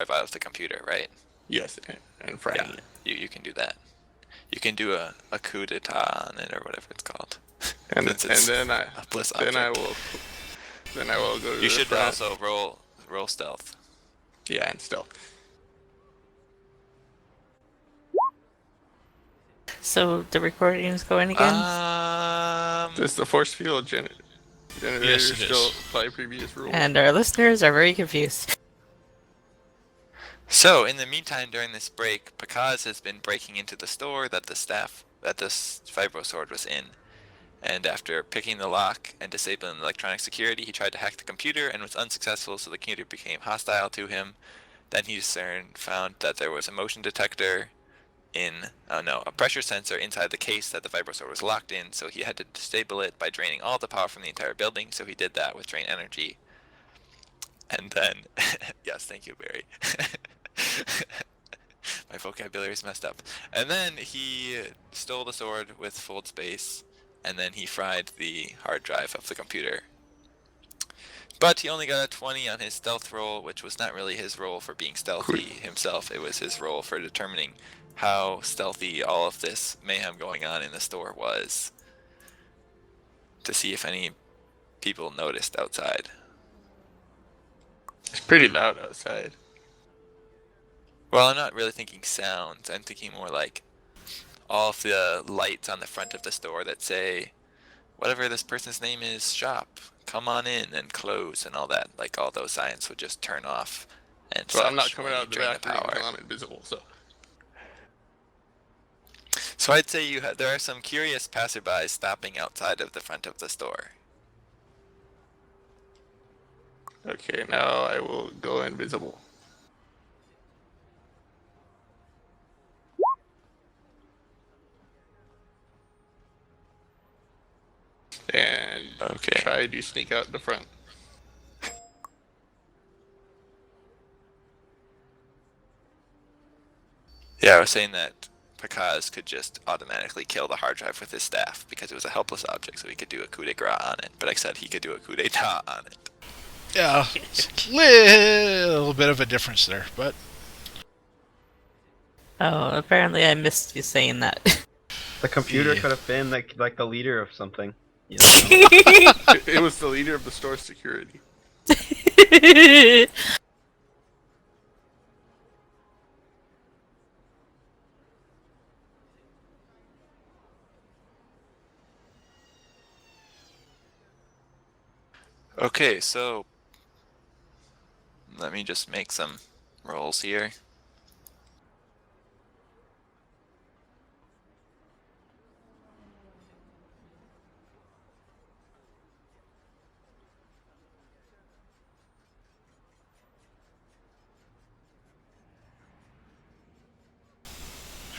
out of the computer, right? Yes, and fracking it. You can do that. You can do a coup d'etat on it or whatever it's called. And Since and it's then I a bliss then I object. will then I will go You to the should front. also roll stealth. Yeah, and stealth. So the recording is going again? Does the force field Yes, generator it still is. apply previous rules? And our listeners are very confused. So, in the meantime, during this break, Pakaz has been breaking into the store that this Fibrosword was in. And after picking the lock and disabling electronic security, he tried to hack the computer and was unsuccessful, so the computer became hostile to him. Then he found that there was a motion detector a pressure sensor inside the case that the Fibrosword was locked in, so he had to disable it by draining all the power from the entire building, so he did that with drain energy. And then, yes, thank you, Barry. My vocabulary is messed up. And then he stole the sword with fold space, and then he fried the hard drive of the computer. But he only got a 20 on his stealth roll, which was not really his roll for being stealthy himself. It was his roll for determining how stealthy all of this mayhem going on in the store was, to see if any people noticed outside. It's pretty loud outside. Well, I'm not really thinking sounds. I'm thinking more like all of the lights on the front of the store that say, whatever this person's name is, shop, come on in, and close, and all that. Like, all those signs would just turn off and Well, such I'm not coming when out you of the drain back the room power. until I'm invisible, so. So I'd say there are some curious passerbys stopping outside of the front of the store. Okay, now I will go invisible. And Okay. try to sneak out the front. Yeah, I was saying that Pakaz could just automatically kill the hard drive with his staff because it was a helpless object, so he could do a coup de grace on it. But I said he could do a coup d'etat on it. Yeah, it's a little bit of a difference there, but Oh, apparently I missed you saying that. The computer Yeah. could have been like the leader of something. You It was the leader of the store's security. Okay, so let me just make some rolls here.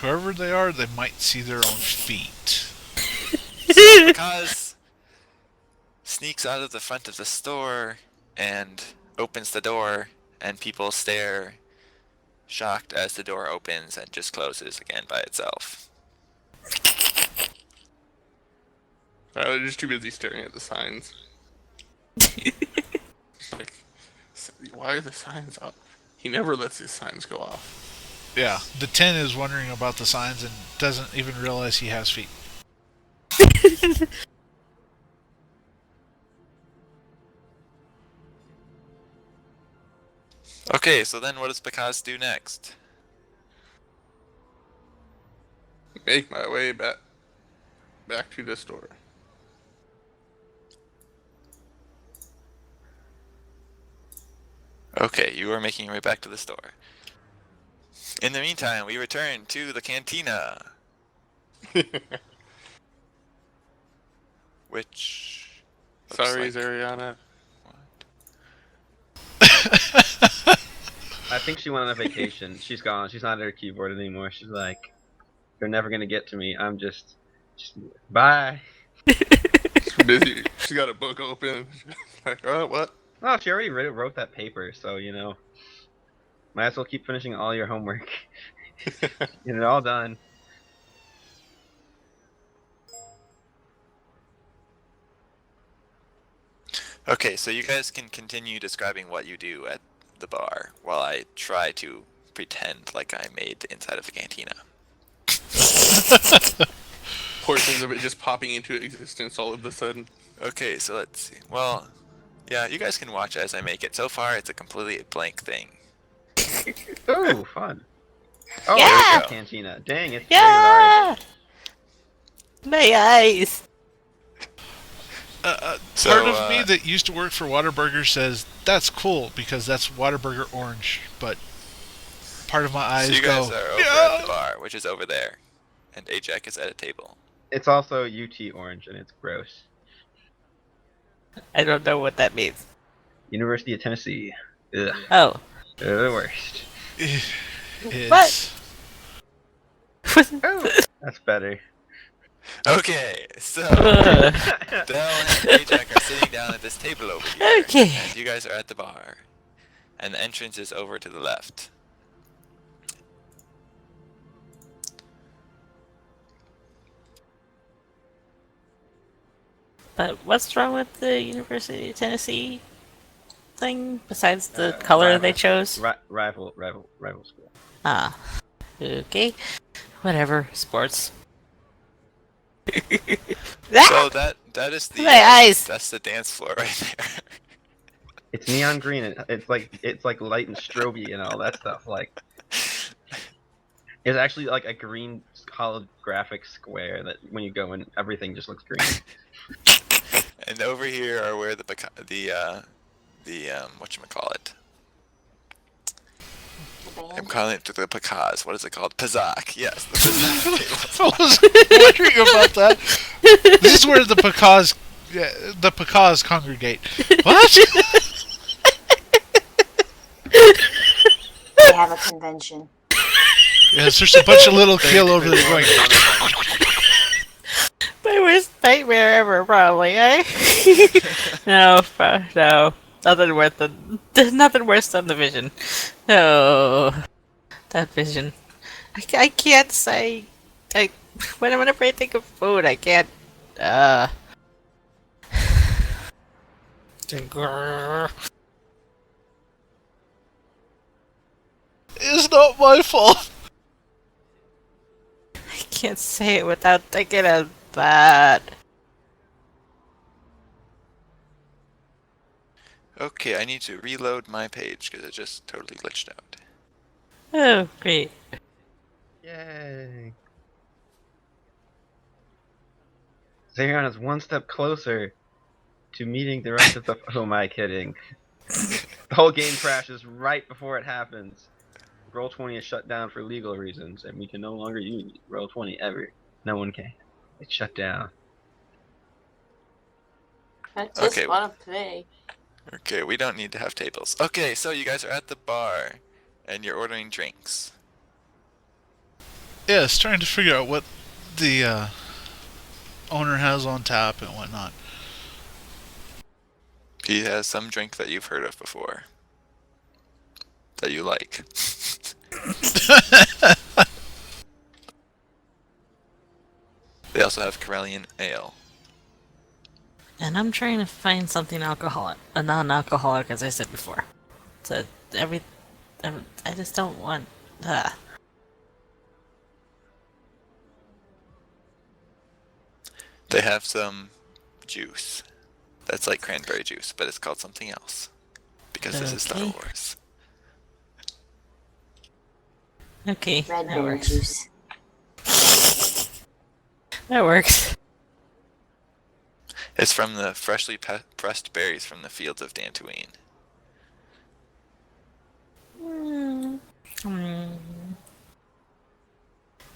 whoever they are, they might see their own feet. So Pakaz sneaks out of the front of the store and opens the door, and people stare shocked as the door opens and just closes again by itself. They're just too busy staring at the signs. Like, why are the signs up? He never lets his signs go off. Yeah, the 10 is wondering about the signs and doesn't even realize he has feet. Okay, so then what does Pakaz do next? Make my way back to the store. Okay, you are making your way back to the store. In the meantime, we return to the cantina. Which... Sorry, like... Zariana. I think she went on a vacation. She's gone. She's not at her keyboard anymore. She's like, they're never gonna get to me. I'm just bye. She's busy. She got a book open. Like, oh, what? Oh, she already wrote that paper, so might as well keep finishing all your homework. Get it all done. Okay, so you guys can continue describing what you do at the bar while I try to pretend like I made the inside of the cantina. Portions of it just popping into existence all of a sudden. Okay, so let's see. Well, yeah, you guys can watch as I make it. So far, it's a completely blank thing. Ooh, fun. Oh, Yeah! there's the cantina. Dang, it's Yeah! My eyes! So, Part of me that used to work for Whataburger says that's cool because that's Whataburger orange, but part of my eyes so you go. guys are over at the bar, which is over there, and Ajax is at a table. It's also UT orange and it's gross. I don't know what that means. University of Tennessee. Ugh. Oh. They're the worst. It's, Oh, that's better. Okay, so Ugh. Dell and Ajax are sitting down at this table over here. Okay. And you guys are at the bar, and the entrance is over to the left. But what's wrong with the University of Tennessee thing besides the color they chose? Rival school. Ah. Okay. Whatever. Sports. So that is the My eyes! that's the dance floor right there. It's neon green and it's like light and stroby and all that stuff. Like, it's actually like a green holographic square that when you go in, everything just looks green. And over here are where the whatchamacallit. I'm calling it the Pacaz. What is it called? Pazak. Yes, the Pazak table. I was wondering about that. This is where the Pacaz congregate. What? They have a convention. Yes, there's a bunch of little kill over there going. My worst nightmare ever, probably, eh? No, no. Nothing worse than the vision. No. That vision. I can't say... whenever I think of food, I can't... It's not my fault. I can't say it without thinking of that. Okay, I need to reload my page because it just totally glitched out. Oh, great. Yay! Zerion is one step closer to meeting the rest of the. Who am I kidding? The whole game crashes right before it happens. Roll20 is shut down for legal reasons, and we can no longer use Roll20 ever. No one can. It's shut down. I just Okay. want to play. Okay, we don't need to have tables. Okay, so you guys are at the bar, and you're ordering drinks. Yeah, it's trying to figure out what the owner has on tap and whatnot. He has some drink that you've heard of before. That you like. They also have Corellian Ale. And I'm trying to find something alcoholic, a non-alcoholic, as I said before. So I just don't want. They have some juice. That's like cranberry juice, but it's called something else. Because this is Star Okay. Wars. Okay, Red that berry works. juice. That works. It's from the freshly pressed berries from the fields of Dantooine.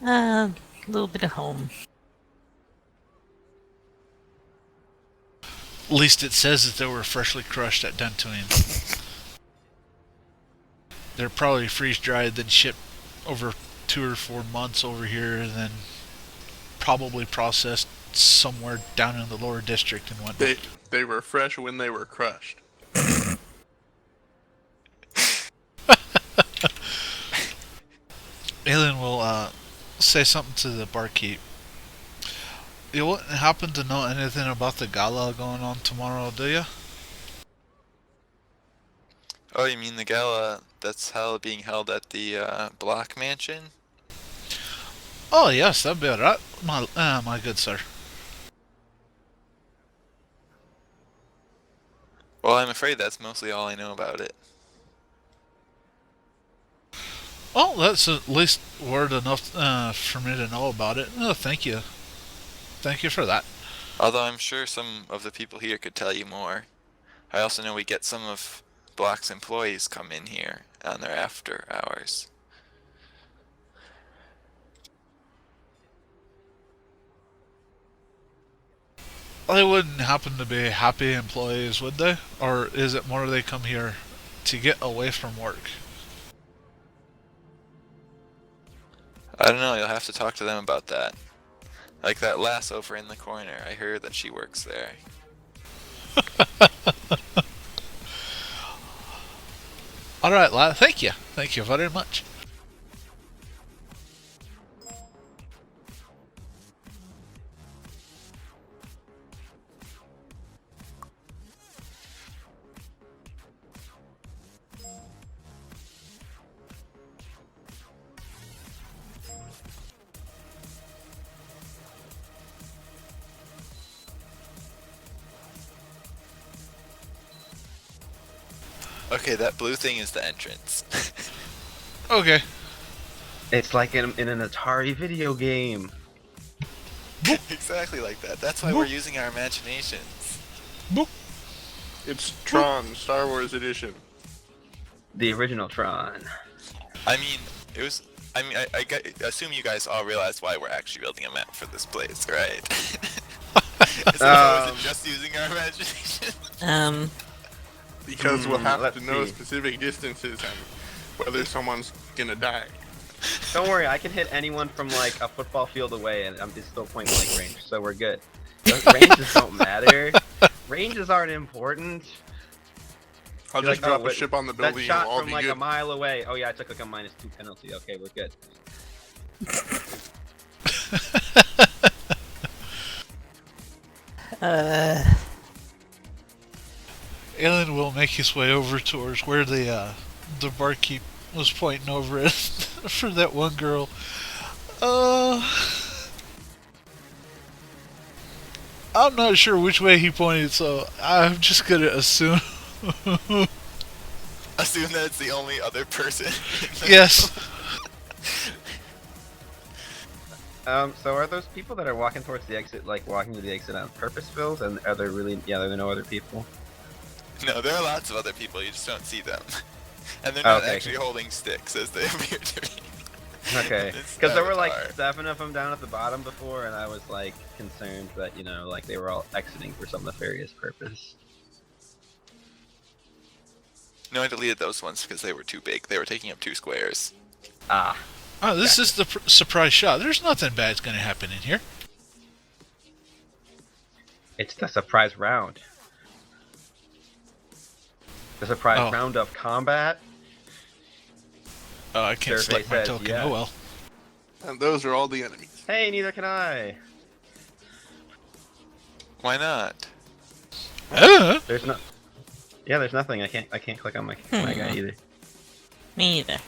A little bit of home. At least it says that they were freshly crushed at Dantooine. They're probably freeze dried, then shipped over 2 or 4 months over here, and then probably processed somewhere down in the lower district and whatnot. They were fresh when they were crushed. Alien will say something to the barkeep. You wouldn't happen to know anything about the gala going on tomorrow, do you? Oh, you mean the gala that's being held at the Block Mansion? Oh yes, that'd be alright, my good sir. Well, I'm afraid that's mostly all I know about it. Well, that's at least word enough for me to know about it. Oh, thank you. Thank you for that. Although I'm sure some of the people here could tell you more. I also know we get some of Block's employees come in here on their after hours. They wouldn't happen to be happy employees, would they? Or is it more they come here to get away from work? I don't know, you'll have to talk to them about that. Like that lass over in the corner, I heard that she works there. Alright, lad, thank you. Thank you very much. Okay, that blue thing is the entrance. Okay. It's like in an Atari video game. Exactly like that. That's why we're using our imaginations. It's Tron Star Wars Edition. The original Tron. I mean, it was. I mean, assume you guys all realize why we're actually building a map for this place, right? Is it just using our imagination? Because we'll have let's to know see. specific distances and whether someone's gonna die. Don't worry, I can hit anyone from like a football field away, and I'm just still point blank range, so we're good. The ranges don't matter. Ranges aren't important. I'll You're just like, drop oh, a wait, ship on the That building and shot we'll all from be like good. a mile away. Oh yeah, I took like a -2 penalty. Okay, we're good. Alan will make his way over towards where the barkeep was pointing over it for that one girl. I'm not sure which way he pointed, so I'm just gonna assume. Assume that it's the only other person. Yes. So are those people that are walking towards the exit, like walking to the exit on purpose, Phils? And are there really, yeah, there are no other people? No, there are lots of other people. You just don't see them, and they're not Okay. actually holding sticks as they appear to be. Okay, It's because there were like Avatar. 7 of them down at the bottom before, and I was like concerned that, you know, like they were all exiting for some nefarious purpose. No, I deleted those ones because they were too big. They were taking up 2 squares. Ah, Oh, this is the surprise shot. There's nothing bad's gonna happen in here. it's the surprise round. The surprise Oh. round of combat. Oh, I can't Survey select my says token. yes. Oh well. And those are all the enemies. Hey, neither can I. Why not? There's no. Yeah, there's nothing. I can't click on my guy either. Me either.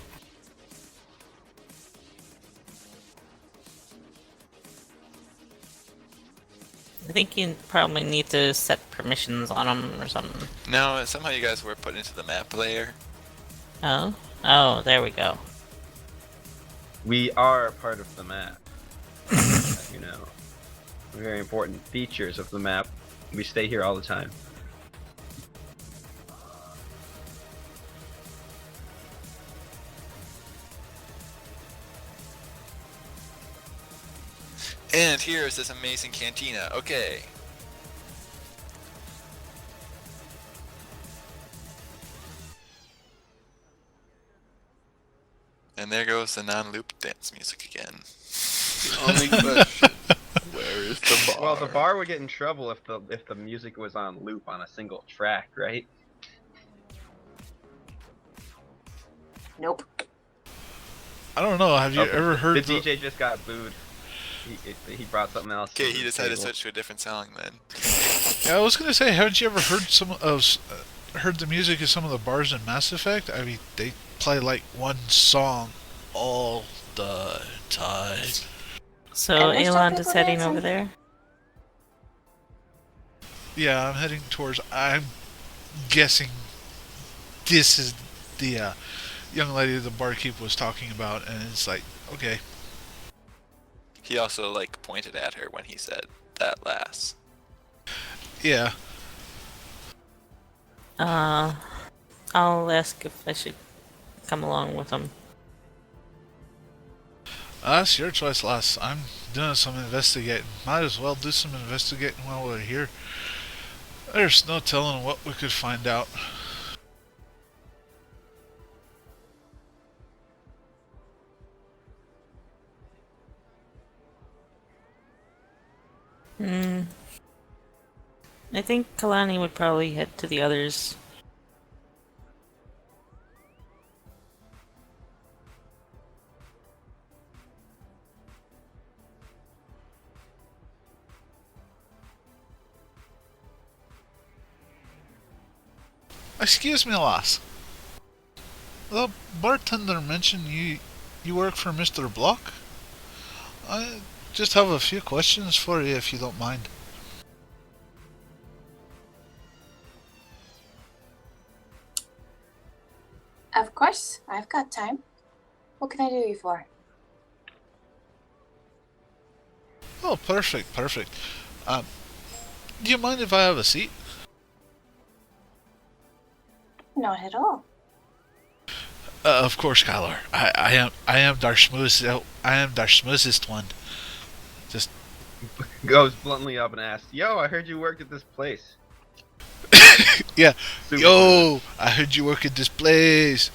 I think you probably need to set permissions on them or something. No, somehow you guys were put into the map layer. Oh? Oh, there we go. We are part of the map. You know, very important features of the map. We stay here all the time. And here's this amazing cantina. Okay. And there goes the non-loop dance music again. Only question: where is the bar? Well, the bar would get in trouble if the music was on loop on a single track, right? Nope. I don't know. Have you Okay, ever heard the DJ just got booed. He brought something else. Okay, to he the decided to table. switch to a different song then. Yeah, I was gonna say, haven't you ever heard some of heard the music of some of the bars in Mass Effect? I mean, they play like one song all the time. So And there's Elon some is people heading dancing. over there. Yeah, I'm heading towards. I'm guessing this is the young lady the barkeep was talking about, and it's like, okay, He also like pointed at her when he said that last. yeah. I'll ask if I should come along with him. That's your choice, lass. I'm doing some investigating. Might as well do some investigating while we're here. There's no telling what we could find out. I think Kalani would probably head to the others. Excuse me, lass. The bartender mentioned you work for Mr. Block? I just have a few questions for you if you don't mind. Of course, I've got time. What can I do you for? Oh, perfect, perfect. Do you mind if I have a seat? Not at all. Of course, Kyler. I am their smoothest one. Just Goes bluntly up and asks, "Yo, I heard you worked at this place." yeah. Super Yo, I heard you work at this place.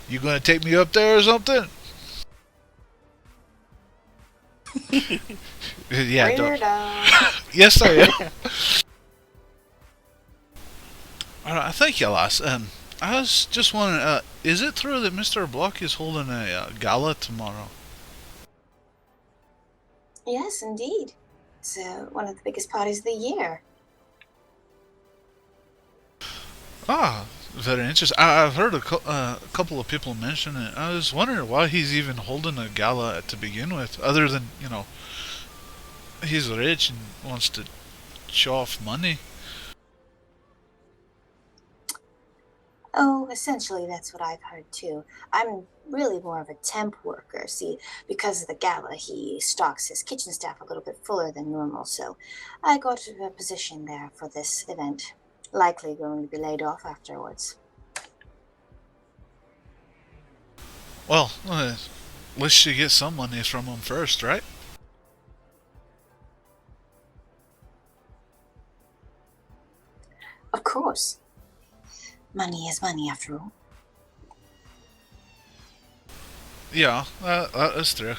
You gonna take me up there or something? Yeah. Weirdo. Yes, I am. Alright, thank you, lass. I was just wondering, is it true that Mr. Block is holding a gala tomorrow? Yes, indeed. It's one of the biggest parties of the year. Ah, very interesting. I've heard a couple of people mention it. I was wondering why he's even holding a gala to begin with, other than, he's rich and wants to show off money. Oh, essentially, that's what I've heard too. I'm really more of a temp worker. See, because of the gala, he stocks his kitchen staff a little bit fuller than normal, so I got a position there for this event. Likely going to be laid off afterwards. Well, at least you get some money from him first, right? Of course. Money is money, after all. Yeah, that is true.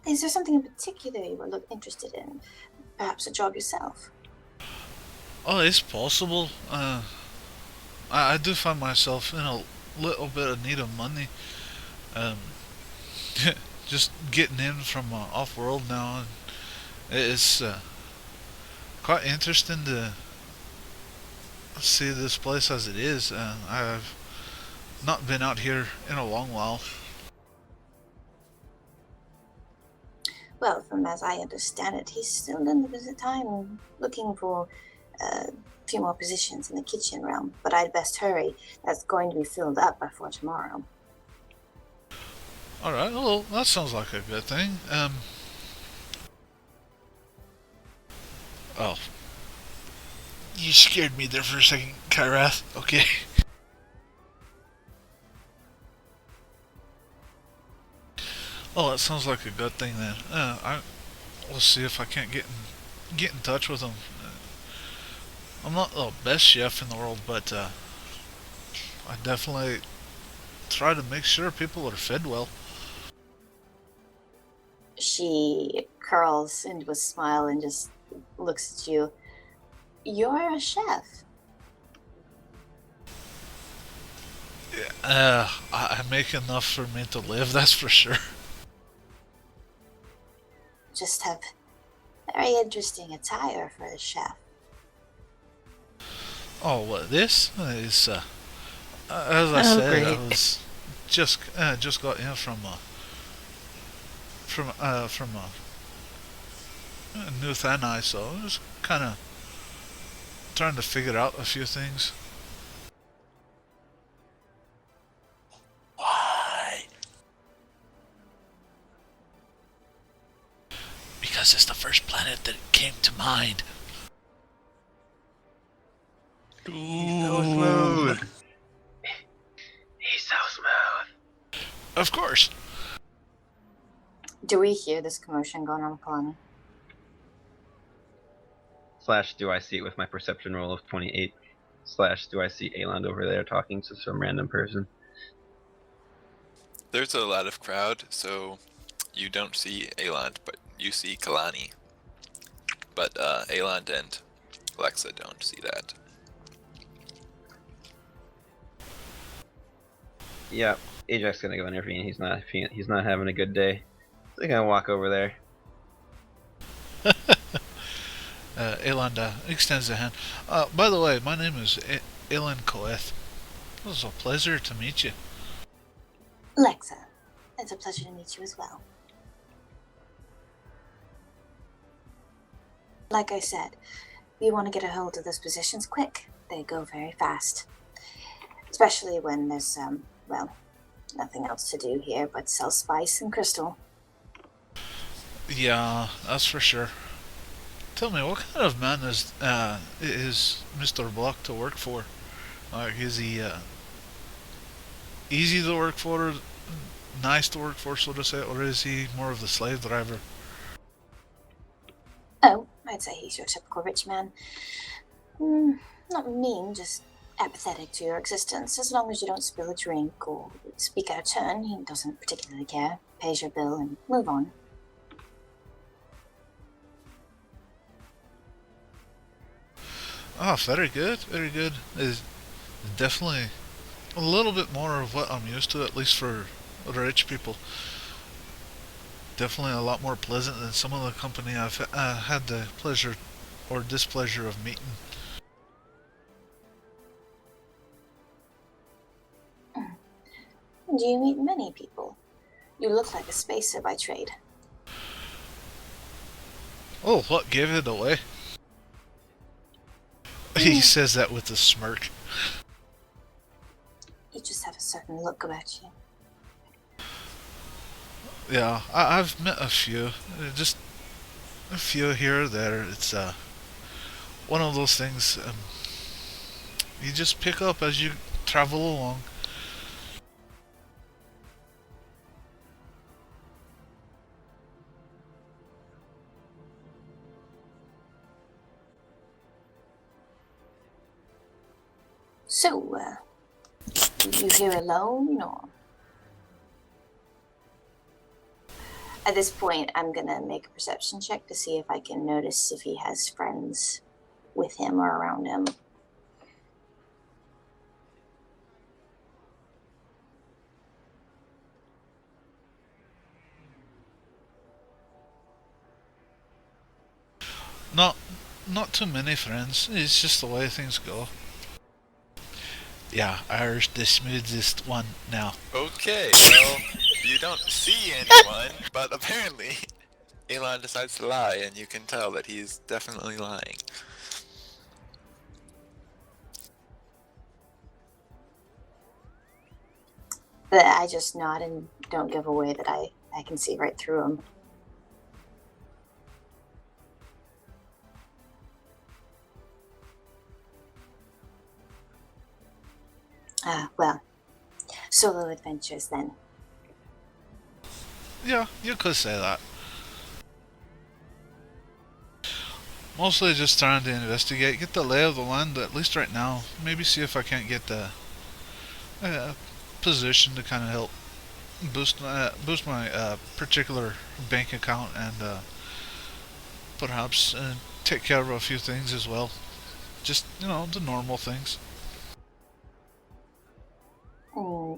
Is there something in particular you were interested in? Perhaps a job yourself? Oh, it's possible. I do find myself in a little bit of need of money. Um, just getting in from off-world now, and it's quite interesting to see this place as it is. I've not been out here in a long while. Well, from as I understand it, he's still in the time looking for a few more positions in the kitchen realm. But I'd best hurry. That's going to be filled up before tomorrow. Alright, well, that sounds like a good thing. Oh. You scared me there for a second, Kyrath. Okay. Oh, that sounds like a good thing then. We'll see if I can't get in touch with him. I'm not the best chef in the world, but I definitely try to make sure people are fed well. She curls into a smile and just looks at you. You're a chef. I make enough for me to live, that's for sure. Just have Very interesting attire for the chef. Oh, what this is? As I Oh, said, I great. was just got in from New Thanai, so I was kind of trying to figure out a few things. Why? Because it's the first planet that came to mind. He's so smooth. He's so smooth. Of course. Do we hear this commotion going on, Kalani? / do I see it with my perception roll of 28? / do I see Aland over there talking to some random person? There's a lot of crowd, so you don't see Aland, but you see Kalani. But Aland and Alexa don't see that. Yeah, Ajax's gonna go intervene. He's not having a good day. So they're gonna walk over there. Elanda extends a hand. By the way, my name is Elan Koeth. It was a pleasure to meet you. Lexa, it's a pleasure to meet you as well. Like I said, we want to get a hold of those positions quick. They go very fast. Especially when there's, well, nothing else to do here but sell spice and crystal. Yeah, that's for sure. Tell me, what kind of man is Mr. Block to work for? Like, is he easy to work for, nice to work for, so to say, or is he more of the slave driver? Oh, I'd say he's your typical rich man. Not mean, just apathetic to your existence. As long as you don't spill a drink or speak out of turn, he doesn't particularly care. Pays your bill and move on. Ah, very good, very good. Is definitely a little bit more of what I'm used to, at least for rich people. Definitely a lot more pleasant than some of the company I've had the pleasure or displeasure of meeting. Do you meet many people? You look like a spacer by trade. Oh, what gave it away? He says that with a smirk. You just have a certain look about you. Yeah, I've met a few. Just a few here or there. It's one of those things you just pick up as you travel along. So, you here alone, or? At this point, I'm gonna make a perception check to see if I can notice if he has friends with him or around him. Not too many friends. It's just the way things go. Yeah, Irish the smoothest one now. Okay, well, you don't see anyone, but apparently Elon decides to lie, and you can tell that he's definitely lying. But I just nod and don't give away that I can see right through him. Well, solo adventures then. Yeah, you could say that. Mostly just trying to investigate, get the lay of the land, at least right now. Maybe see if I can't get the position to kind of help boost my particular bank account and perhaps take care of a few things as well. Just, the normal things.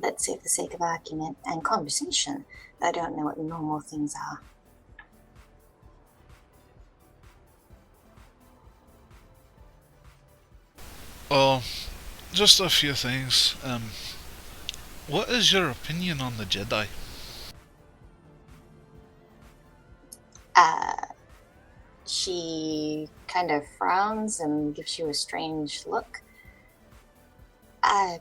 Let's say for the sake of argument and conversation, I don't know what normal things are. Oh, just a few things. What is your opinion on the Jedi? Uh, she kind of frowns and gives you a strange look. I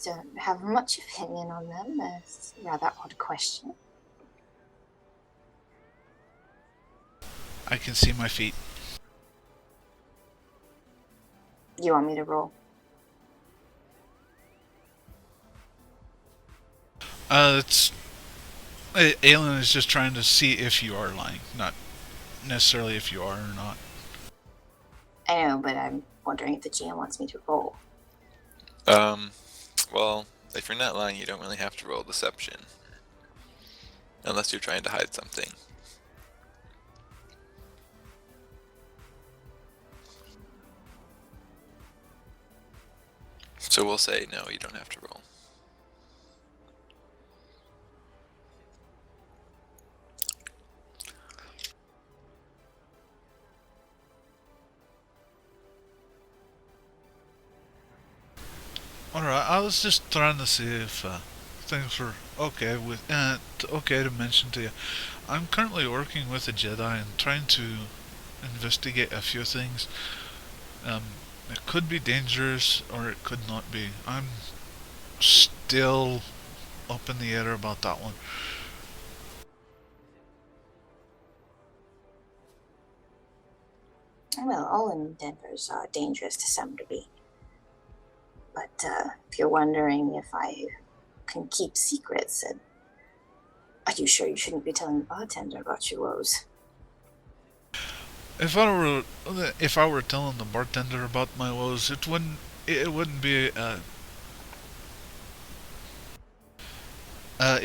don't have much opinion on them. It's a rather odd question. I can see my feet. You want me to roll? It's Aelin is just trying to see if you are lying, not necessarily if you are or not. I know, but I'm wondering if the GM wants me to roll. Well, if you're not lying, you don't really have to roll deception. Unless you're trying to hide something. So we'll say no, you don't have to roll. Alright, I was just trying to see if things were okay with okay to mention to you. I'm currently working with a Jedi and trying to investigate a few things. It could be dangerous or it could not be. I'm still up in the air about that one. Well, all in Denver's dangerous to some degree. But if you're wondering if I can keep secrets, are you sure you shouldn't be telling the bartender about your woes? If I were telling the bartender about my woes, it wouldn't be it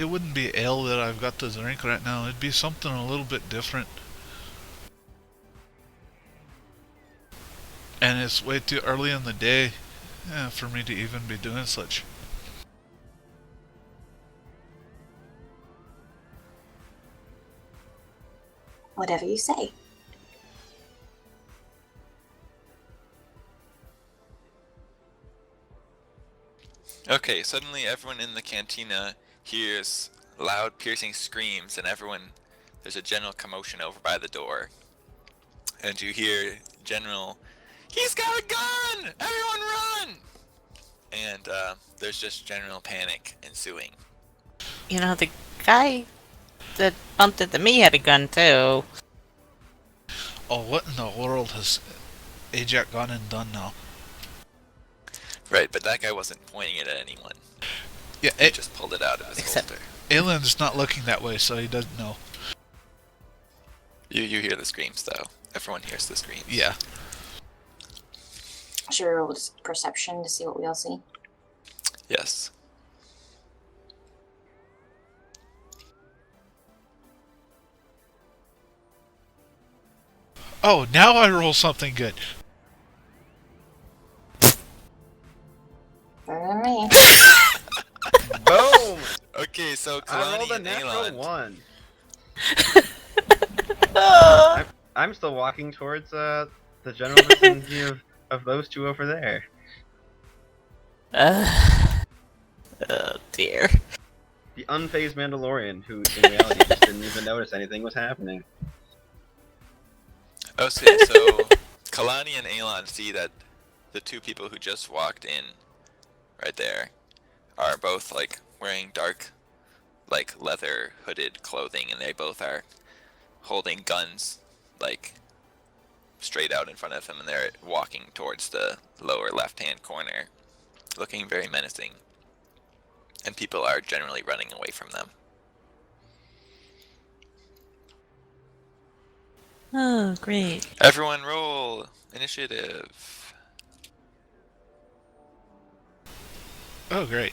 wouldn't be ale that I've got to drink right now. It'd be something a little bit different. And it's way too early in the day for me to even be doing such. Whatever you say. Okay, suddenly everyone in the cantina hears loud, piercing screams, and there's a general commotion over by the door. And you hear general, "He's got a gun! Everyone run!" And there's just general panic ensuing. You know, the guy that bumped into me had a gun too. Oh, what in the world has Ajax gone and done now? Right, but that guy wasn't pointing it at anyone. Yeah, He just pulled it out of his Except- holster. Aelin's not looking that way, so he doesn't know. You hear the screams, though. Everyone hears the screams. Yeah. Should we roll perception to see what we all see? Yes. Oh, now I roll something good. Better than me. Boom! Okay, so I rolled Kalani a and natural Alon. 1. I'm still walking towards the general vicinity of those two over there. Oh dear. The unfazed Mandalorian, who in reality just didn't even notice anything was happening. Oh, so Kalani and Alon see that the two people who just walked in, right there, are both like wearing dark, like leather hooded clothing, and they both are holding guns, like straight out in front of them, and they're walking towards the lower left-hand corner, looking very menacing. And people are generally running away from them. Oh, great. Everyone roll initiative. Oh, great.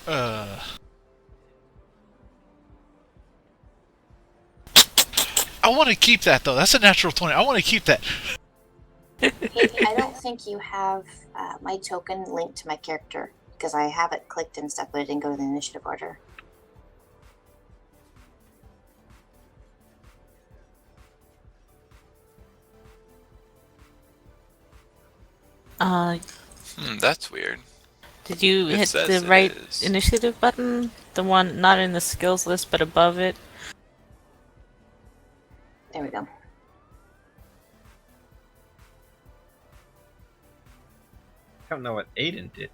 I want to keep that though. That's a natural 20. I want to keep that. Hey, I don't think you have my token linked to my character because I have it clicked and stuff, but it didn't go to the initiative order. Uh, That's weird. did you It hit the says it right is. initiative button? The one not in the skills list but above it? There we go. I don't know what Aiden did.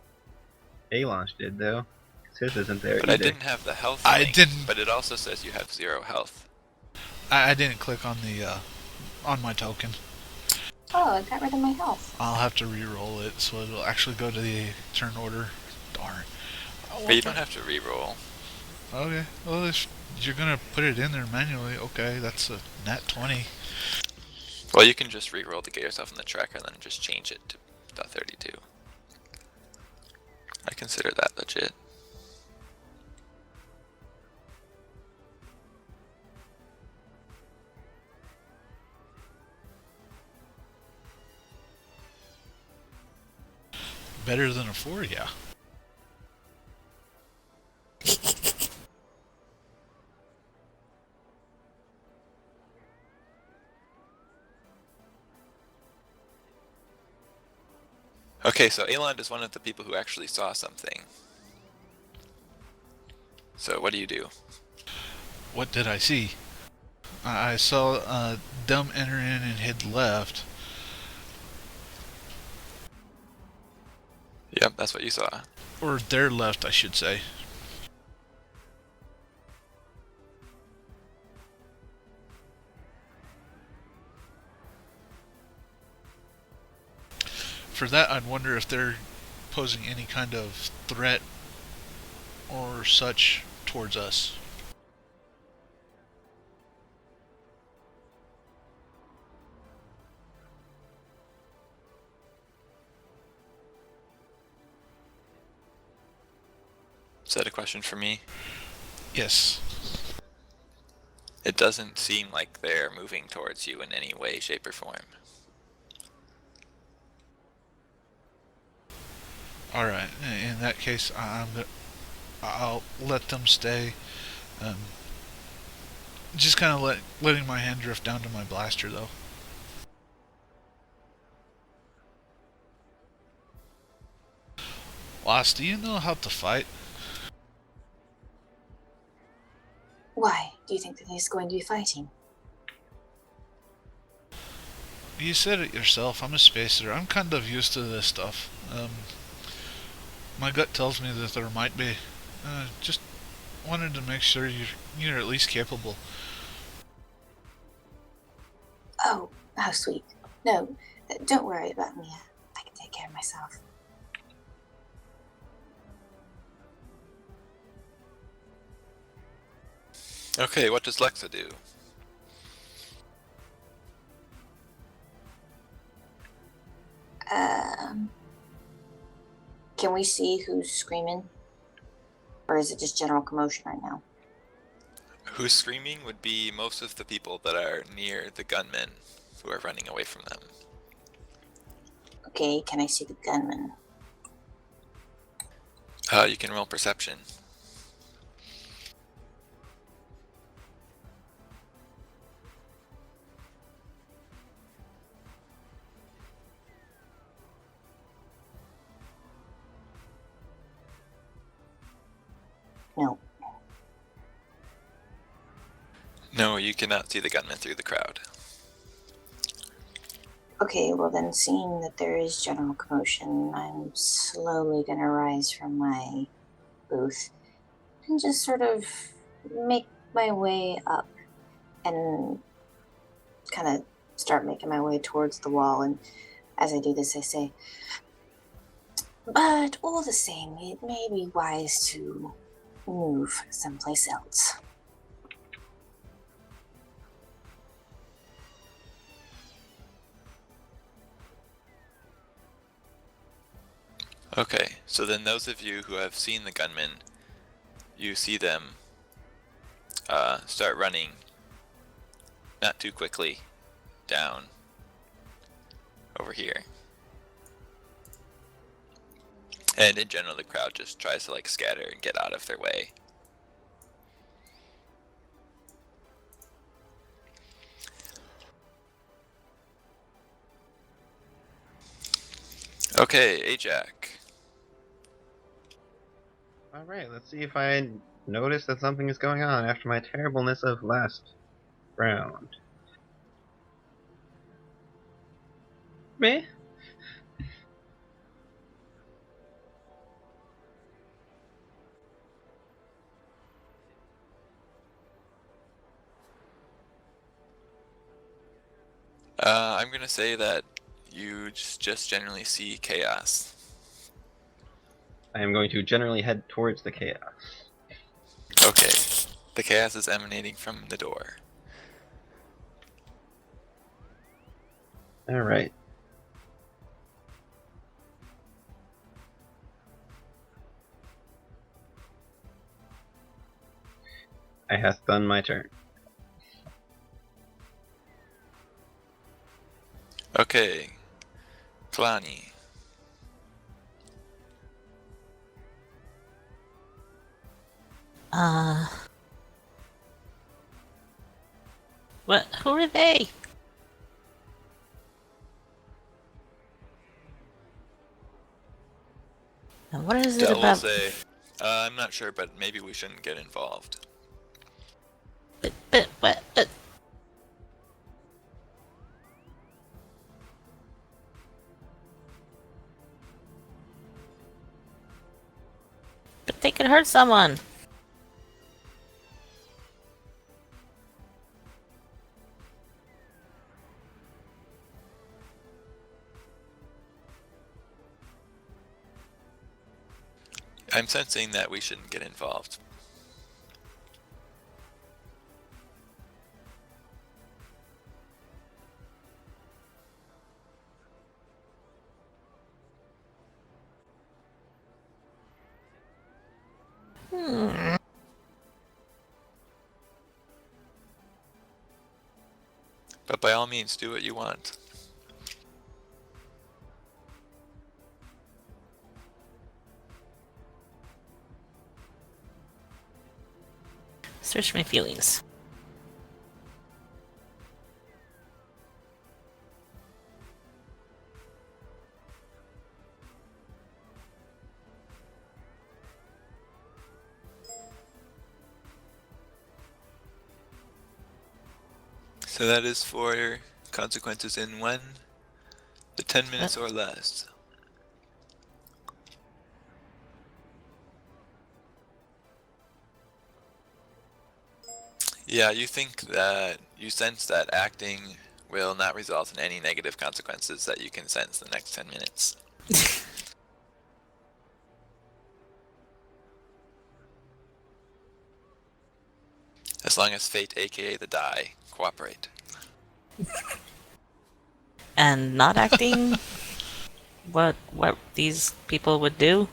A-Launch did, though. 'Cause his isn't there But I either. didn't have the health I link, didn't- but it also says you have 0 health. I didn't click on the on my token. Oh, I got rid of my health. I'll have to re-roll it so it'll actually go to the turn order. Darn. But you don't have to re-roll. Okay. Well, if you're gonna put it in there manually, okay, that's a nat 20. Well, you can just re-roll to get yourself in the tracker and then just change it to .32. I consider that legit. Better than a 4, yeah. Okay, so Elon is one of the people who actually saw something. So what do you do? What did I see? I saw them enter in and head left. Yep, that's what you saw. Or their left, I should say. For that, I'd wonder if they're posing any kind of threat or such towards us. Is that a question for me? Yes. It doesn't seem like they're moving towards you in any way, shape, or form. Alright, in that case, I'll let them stay. Just kind of letting my hand drift down to my blaster, though. Lost, do you know how to fight? Why do you think that he's going to be fighting? You said it yourself, I'm a spacer. I'm kind of used to this stuff. My gut tells me that there might be. Just wanted to make sure you're at least capable. Oh, how sweet. No, don't worry about me. I can take care of myself. Okay, what does Lexa do? Can we see who's screaming? Or is it just general commotion right now? Who's screaming would be most of the people that are near the gunmen who are running away from them. Okay, can I see the gunman? You can roll perception. No. No, you cannot see the gunmen through the crowd. Okay, well then, seeing that there is general commotion, I'm slowly gonna rise from my booth and just sort of make my way up and kind of start making my way towards the wall. And as I do this, I say, but all the same, it may be wise to move someplace else. Okay, so then those of you who have seen the gunmen, you see them start running, not too quickly, down over here. And in general, the crowd just tries to like scatter and get out of their way. Okay, Ajax. Alright, let's see if I notice that something is going on after my terribleness of last round. Me? I'm gonna say that you just generally see chaos. I am going to generally head towards the chaos. Okay, the chaos is emanating from the door. Alright. I hath done my turn. Okay, Kalani. What? Who are they? And what is it Del will about? say, I'm not sure, but maybe we shouldn't get involved. But what? But they could hurt someone. I'm sensing that we shouldn't get involved. But by all means, do what you want. Search my feelings. So that is for consequences in when? The 10 minutes or less. Yeah, you think that you sense that acting will not result in any negative consequences that you can sense the next 10 minutes. As long as fate, aka the die, cooperate. And not acting what these people would do?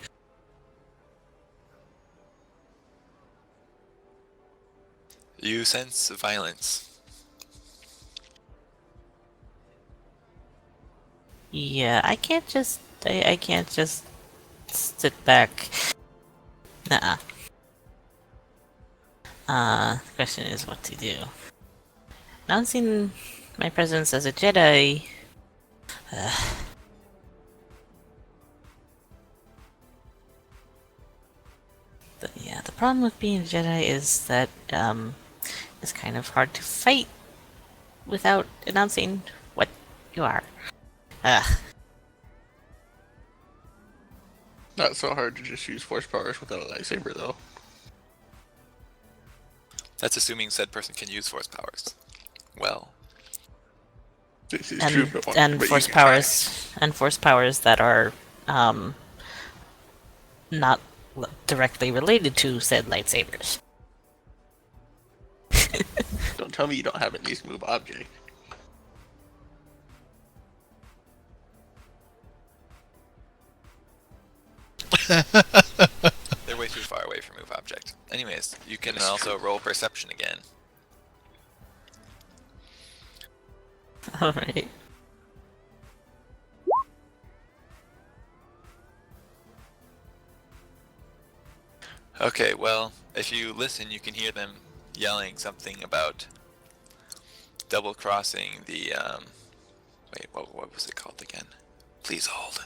You sense violence. Yeah, I can't just sit back. Nuh-uh. The question is what to do. Announcing my presence as a Jedi. Yeah, the problem with being a Jedi is that it's kind of hard to fight without announcing what you are. Not so hard to just use force powers without a lightsaber, though. That's assuming said person can use force powers. Well, This is true, And but force you can try. force powers that are not directly related to said lightsabers. Don't tell me you don't have at least move object. they're way too far away from move object. Anyways, you can also roll perception again. Alright. Okay, well, if you listen, you can hear them yelling something about double crossing the wait, what was it called again? Please hold.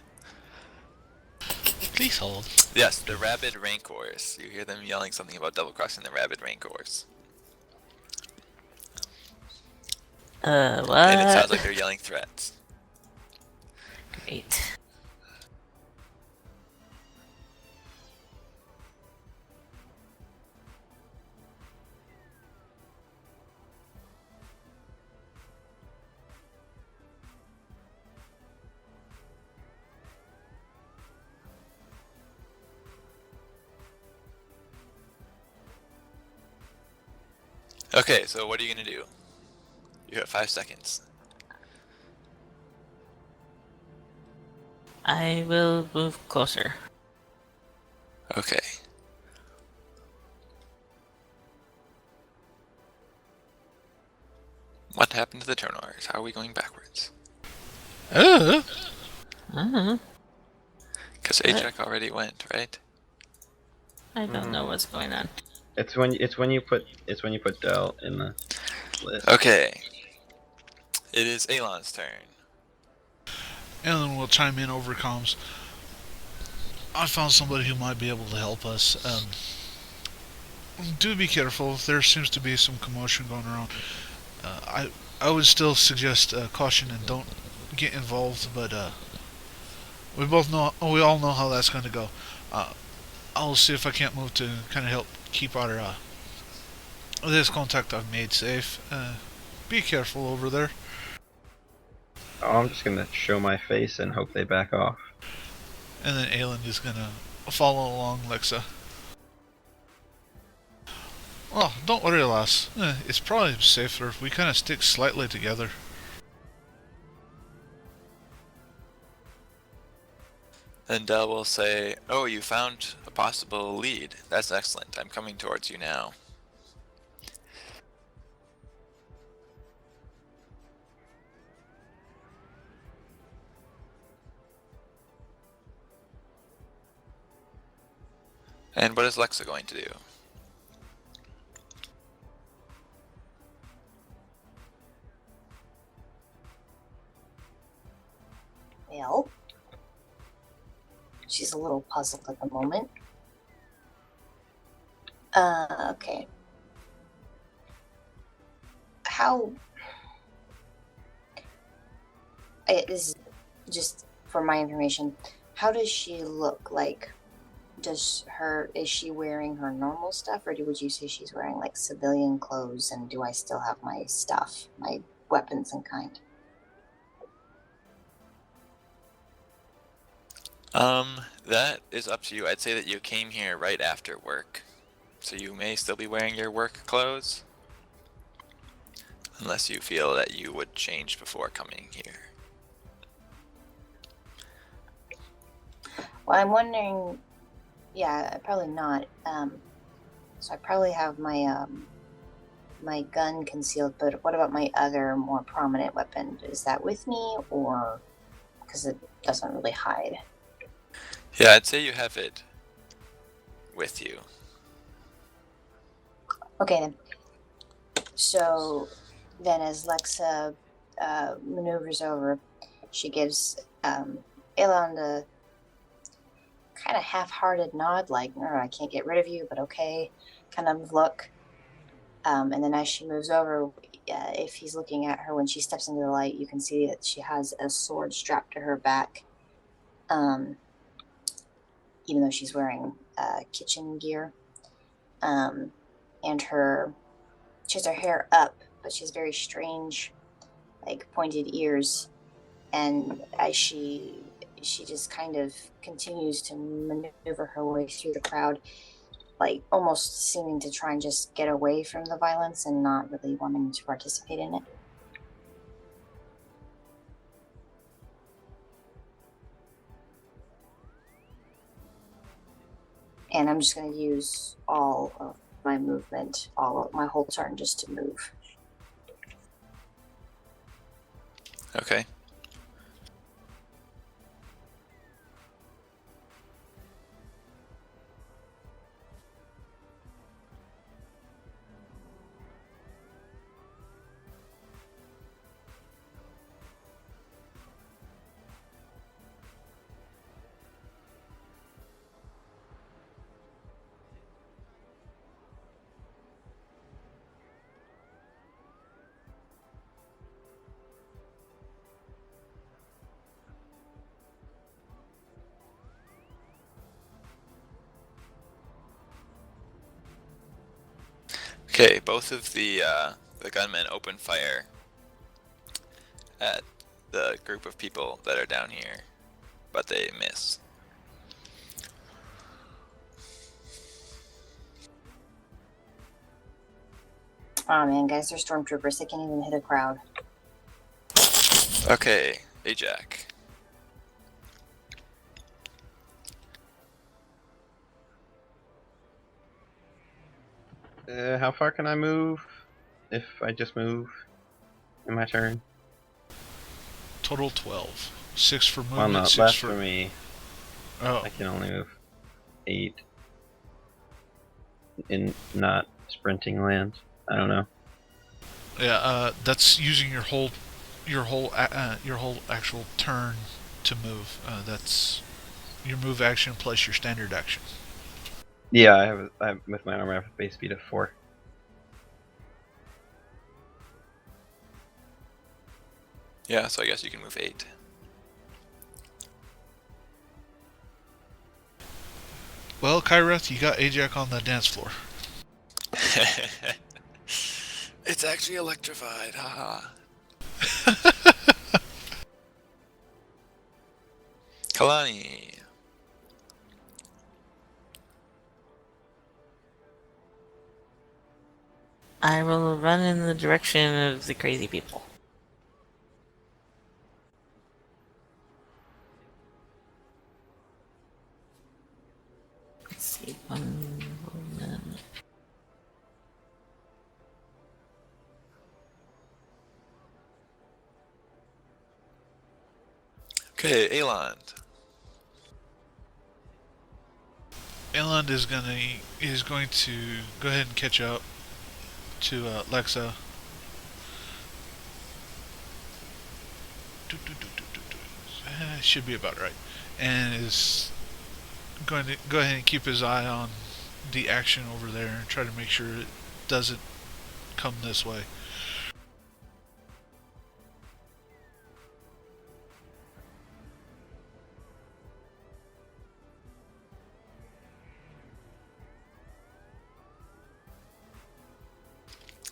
Please hold. Yes, the rabid rancors. You hear them yelling something about double crossing the rabid rancors. What? And it sounds like they're yelling threats. Great. Okay, so what are you gonna do? You have 5 seconds. I will move closer. Okay. What happened to the turn orders? How are we going backwards? Uh-huh. Because What? Ajak already went, right? I don't know what's going on. It's when you put Dell in the list. Okay. It is Elon's turn. And then we'll chime in over comms. I found somebody who might be able to help us. Do be careful. There seems to be some commotion going around. I would still suggest caution and don't get involved. But we all know how that's going to go. I'll see if I can't move to kind of help keep our this contact I've made safe. Be careful over there. Oh, I'm just gonna show my face and hope they back off. And then Aelin is gonna follow along Lexa. Well, don't worry, lass. It's probably safer if we kind of stick slightly together. And Dell will say, "Oh, you found a possible lead. That's excellent. I'm coming towards you now." And what is Lexa going to do? Well, she's a little puzzled at the moment. Okay. How... this is just for my information. How does she look? Like, is she wearing her normal stuff, or would you say she's wearing like civilian clothes? And do I still have my stuff, my weapons and kind? That is up to you. I'd say that you came here right after work, so you may still be wearing your work clothes, unless you feel that you would change before coming here. Well, I'm wondering. Yeah, probably not. So I probably have my my gun concealed, but what about my other more prominent weapon? Is that with me, or because it doesn't really hide? Yeah, I'd say you have it with you. Okay then. So then, as Lexa maneuvers over, she gives Elon the kind of half-hearted nod, like, "No, I can't get rid of you, but okay," kind of look. And then as she moves over, if he's looking at her when she steps into the light, you can see that she has a sword strapped to her back. Even though she's wearing kitchen gear. And she has her hair up, but she has very strange, like, pointed ears. And as she just kind of continues to maneuver her way through the crowd, like almost seeming to try and just get away from the violence and not really wanting to participate in it. And I'm just going to use all of my movement, all of my whole turn just to move. Okay. Okay, both of the gunmen open fire at the group of people that are down here, but they miss. Oh man, guys, they're stormtroopers. They can't even hit a crowd. Okay, Ajax. How far can I move? If I just move in my turn? Total 12. 6 for movement, Well, no, 6 less for... for me. Oh, I can only move 8 in not sprinting land. I don't know. yeah. That's using your whole actual turn to move. That's your move action plus your standard action. Yeah, I have with my armor I have a base speed of 4. Yeah, so I guess you can move 8. Well, Kyreth, you got Ajax on the dance floor. It's actually electrified, haha. Kalani. I will run in the direction of the crazy people. Let's see, one movement. Okay, Aeland. Eland is going to go ahead and catch up to Lexa. Should be about right, and is going to go ahead and keep his eye on the action over there and try to make sure it doesn't come this way.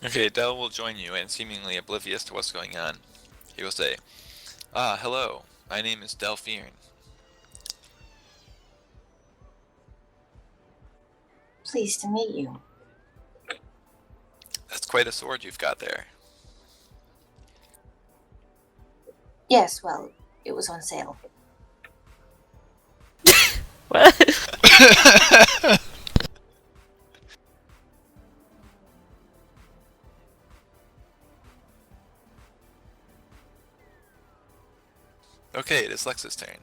Okay, Del will join you, and seemingly oblivious to what's going on, he will say, "Ah, hello. My name is Delphine. Pleased to meet you. That's quite a sword you've got there." Yes, well, it was on sale. What? Okay, it is Lex's turn.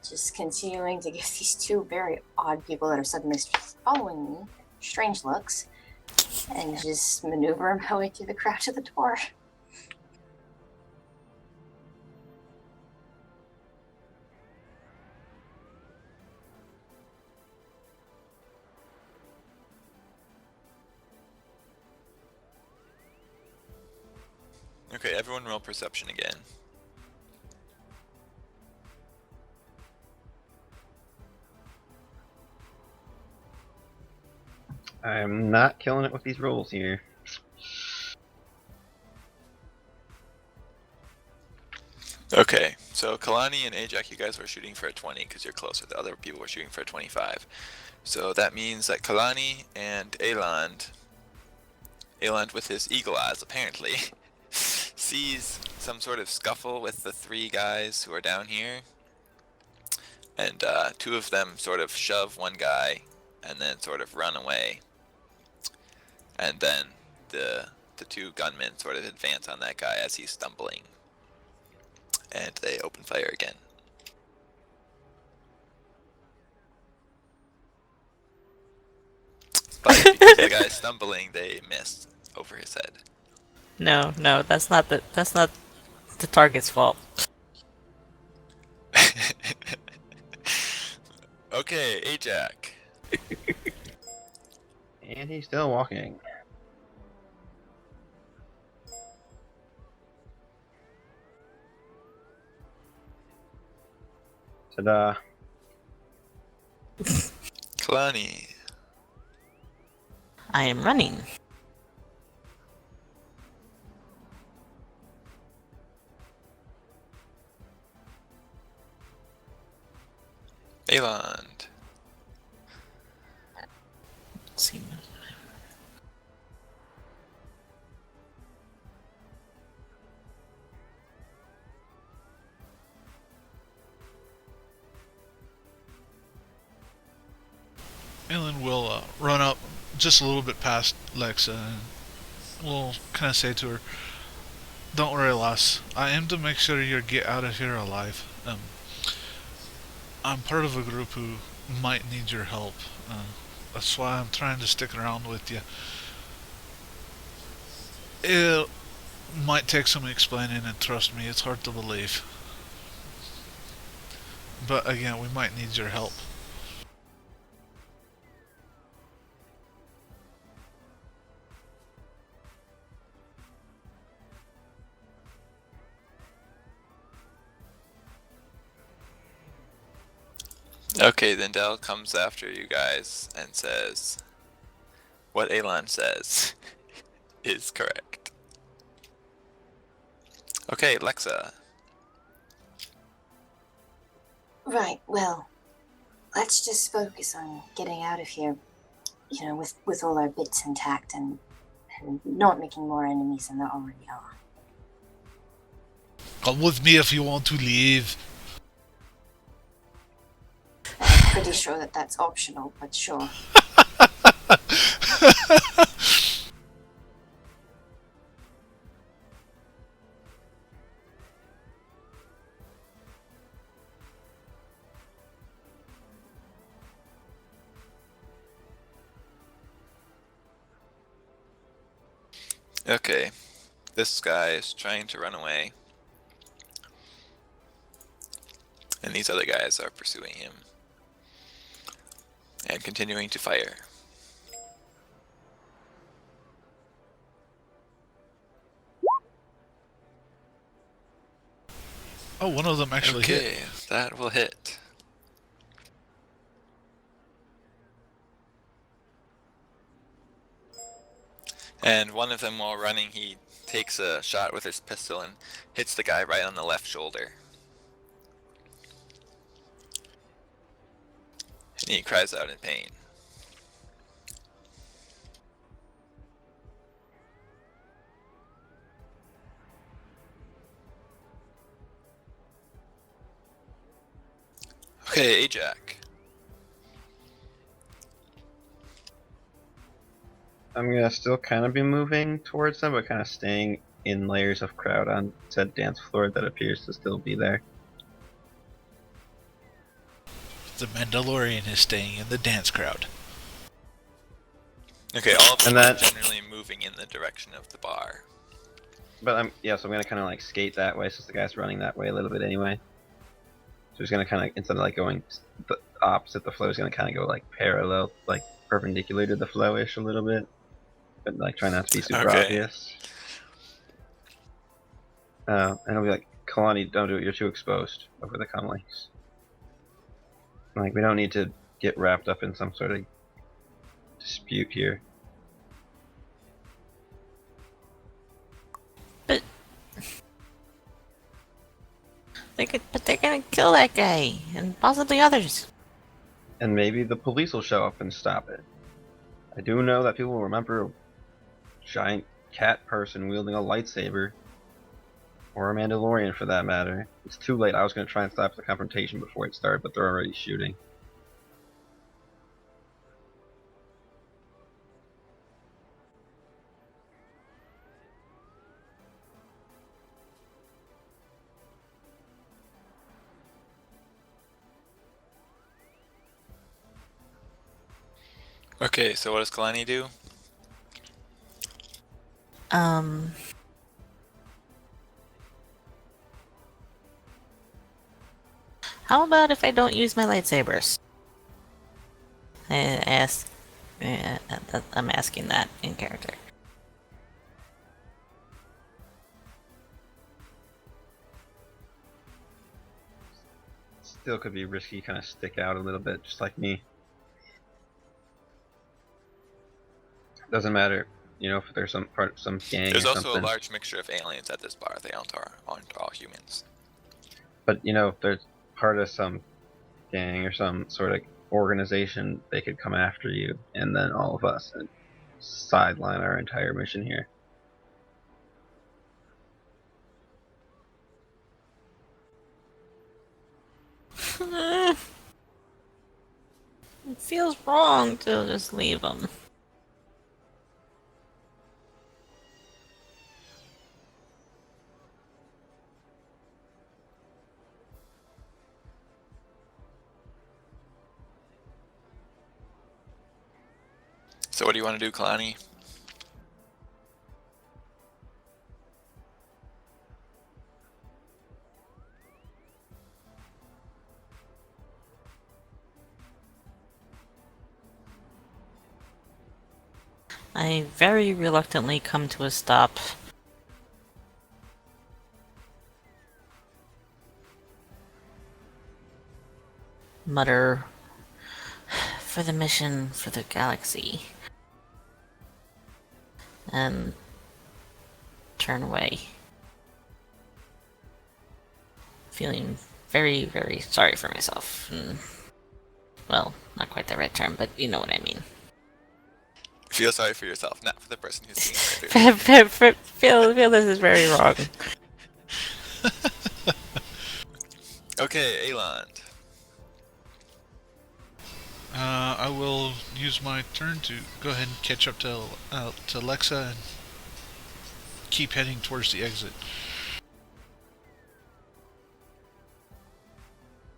Just continuing to give these two very odd people that are suddenly following me strange looks, and just maneuver my way through the crowd to the door. Okay, everyone roll perception again. I'm not killing it with these rolls here. Okay, so Kalani and Ajax, you guys were shooting for a 20 because you're closer. The other people were shooting for a 25. So that means that Kalani and Aeland with his eagle eyes apparently, sees some sort of scuffle with the 3 guys who are down here. And 2 of them sort of shove one guy and then sort of run away. And then the 2 gunmen sort of advance on that guy as he's stumbling. And they open fire again. But because the guy's stumbling, they missed over his head. No, that's not the target's fault. Okay, Ajax. And he's still walking. Ta-da. Kalani. I am running. Aland. Let's see. Alan will run up just a little bit past Lexa and will kind of say to her, "Don't worry, lass. I aim to make sure you get out of here alive. I'm part of a group who might need your help. That's why I'm trying to stick around with you. It might take some explaining, and trust me, it's hard to believe. But again, we might need your help." Okay, then Dell comes after you guys and says, what Alan says is correct. Okay, Lexa. Right, well, let's just focus on getting out of here, with all our bits intact and not making more enemies than there already are. Come with me if you want to leave. I'm pretty sure that that's optional, but sure. Okay, this guy is trying to run away. And these other guys are pursuing him. And continuing to fire. Oh, one of them actually hit. Okay, that will hit. And one of them, while running, he takes a shot with his pistol and hits the guy right on the left shoulder. And he cries out in pain. Okay, Ajak. I'm gonna still kind of be moving towards them, but kind of staying in layers of crowd on said dance floor that appears to still be there. The Mandalorian is staying in the dance crowd. Okay, all of them And are that- generally moving in the direction of the bar. But so I'm gonna kind of like skate that way since the guy's running that way a little bit anyway. So he's gonna kind of, instead of like going the opposite the flow, he's gonna kind of go like parallel, like perpendicular to the flow-ish a little bit, but like try not to be super Okay. obvious. And I'll be like, Kalani, don't do it. You're too exposed over the comlinks. Like, we don't need to get wrapped up in some sort of dispute here. But they're gonna kill that guy and possibly others. And maybe the police will show up and stop it. I do know that people will remember a giant cat person wielding a lightsaber. Or a Mandalorian for that matter. It's too late. I was going to try and stop the confrontation before it started, but they're already shooting. Okay, so what does Kalani do? How about if I don't use my lightsabers? I'm asking that in character. still could be risky, kind of stick out a little bit, just like me. Doesn't matter, you know, if there's some gang There's or also something. a large mixture of aliens at this bar. They aren't all humans. But you know, if there's part of some gang or some sort of organization, they could come after you, and then all of us, and sideline our entire mission here. It feels wrong to just leave them. So what do you want to do, Kalani? I very reluctantly come to a stop. Mutter, for the mission for the galaxy. And turn away. Feeling very, very sorry for myself. Well, not quite the right term, but you know what I mean. Feel sorry for yourself, not for the person who's being murdered. feel this is very wrong. Okay, Elon. I will use my turn to go ahead and catch up to Alexa and keep heading towards the exit.